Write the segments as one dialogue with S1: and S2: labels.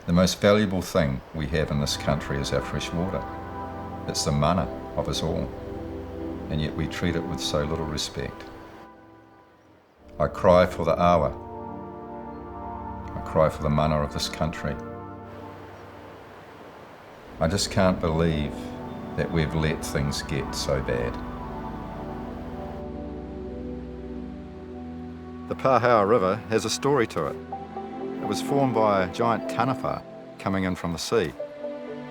S1: The most valuable thing we have in this country is our fresh water. It's the mana of us all, and yet we treat it with so little respect. I cry for the awa. I cry for the mana of this country. I just can't believe that we've let things get so bad. The Pāhaua River has a story to it. It was formed by a giant taniwha coming in from the sea.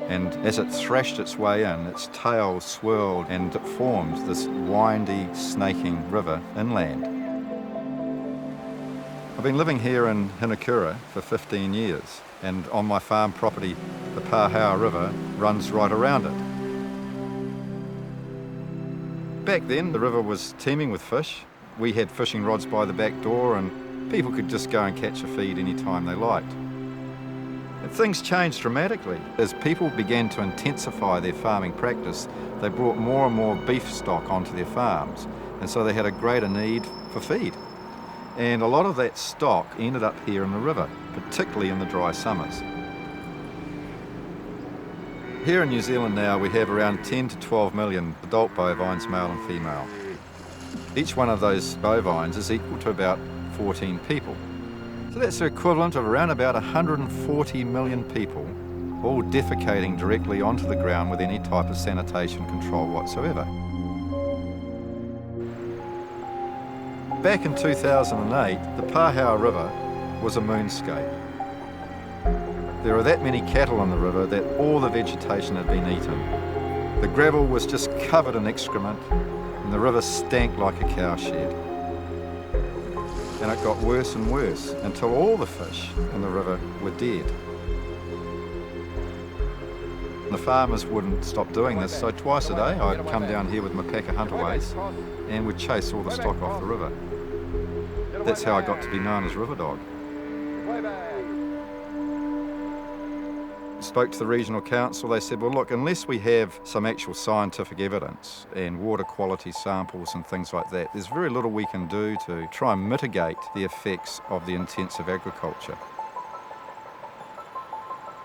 S1: And as it thrashed its way in, its tail swirled and it formed this windy, snaking river inland. I've been living here in Hinakura for 15 years, and on my farm property, the Pāhaua River runs right around it. Back then, the river was teeming with fish. We had fishing rods by the back door, and people could just go and catch a feed any time they liked. But things changed dramatically. As people began to intensify their farming practice, they brought more and more beef stock onto their farms, and so they had a greater need for feed. And a lot of that stock ended up here in the river, particularly in the dry summers. Here in New Zealand now, we have around 10 to 12 million adult bovines, male and female. Each one of those bovines is equal to about 14 people. So that's the equivalent of around about 140 million people all defecating directly onto the ground with any type of sanitation control whatsoever. Back in 2008, the Pāhaua River was a moonscape. There were that many cattle in the river that all the vegetation had been eaten. The gravel was just covered in excrement, and the river stank like a cowshed. And it got worse and worse until all the fish in the river were dead. The farmers wouldn't stop doing this, so twice a day I'd come down here with my pack of hunterways and would chase all the stock off the river. That's how I got to be known as River Dog. Spoke to the regional council. They said, well look, unless we have some actual scientific evidence and water quality samples and things like that, there's very little we can do to try and mitigate the effects of the intensive agriculture.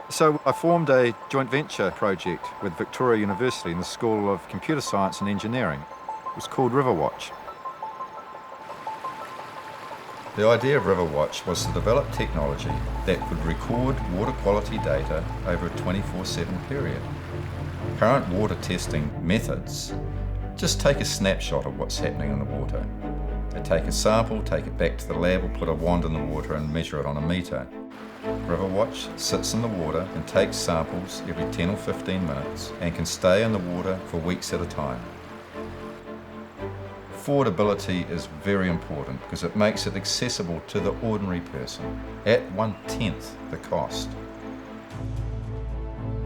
S1: So I formed a joint venture project with Victoria University in the School of Computer Science and Engineering. It was called Riverwatch. The idea of Riverwatch was to develop technology that could record water quality data over a 24/7 period. Current water testing methods just take a snapshot of what's happening in the water. They take a sample, take it back to the lab, or put a wand in the water and measure it on a meter. Riverwatch sits in the water and takes samples every 10 or 15 minutes and can stay in the water for weeks at a time. Affordability is very important because it makes it accessible to the ordinary person at 1/10 the cost.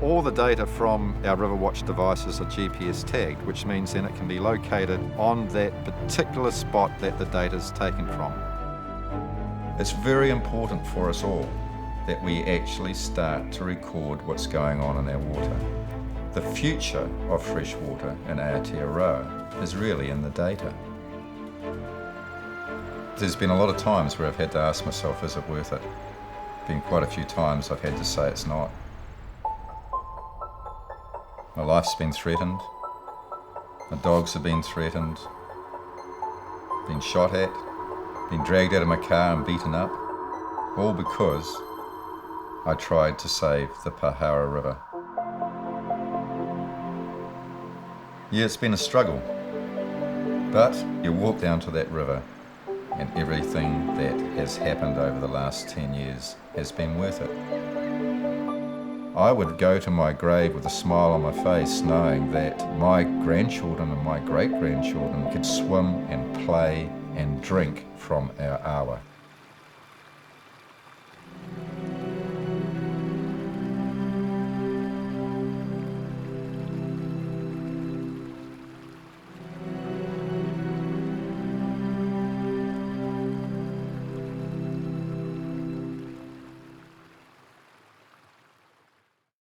S1: All the data from our Riverwatch devices are GPS tagged, which means then it can be located on that particular spot that the data is taken from. It's very important for us all that we actually start to record what's going on in our water. The future of fresh water in Aotearoa is really in the data. There's been a lot of times where I've had to ask myself, is it worth it? Been quite a few times I've had to say it's not. My life's been threatened. My dogs have been threatened. Been shot at. Been dragged out of my car and beaten up. All because I tried to save the Pāhaua River. Yeah, it's been a struggle. But you walk down to that river and everything that has happened over the last 10 years has been worth it. I would go to my grave with a smile on my face knowing that my grandchildren and my great-grandchildren could swim and play and drink from our awa.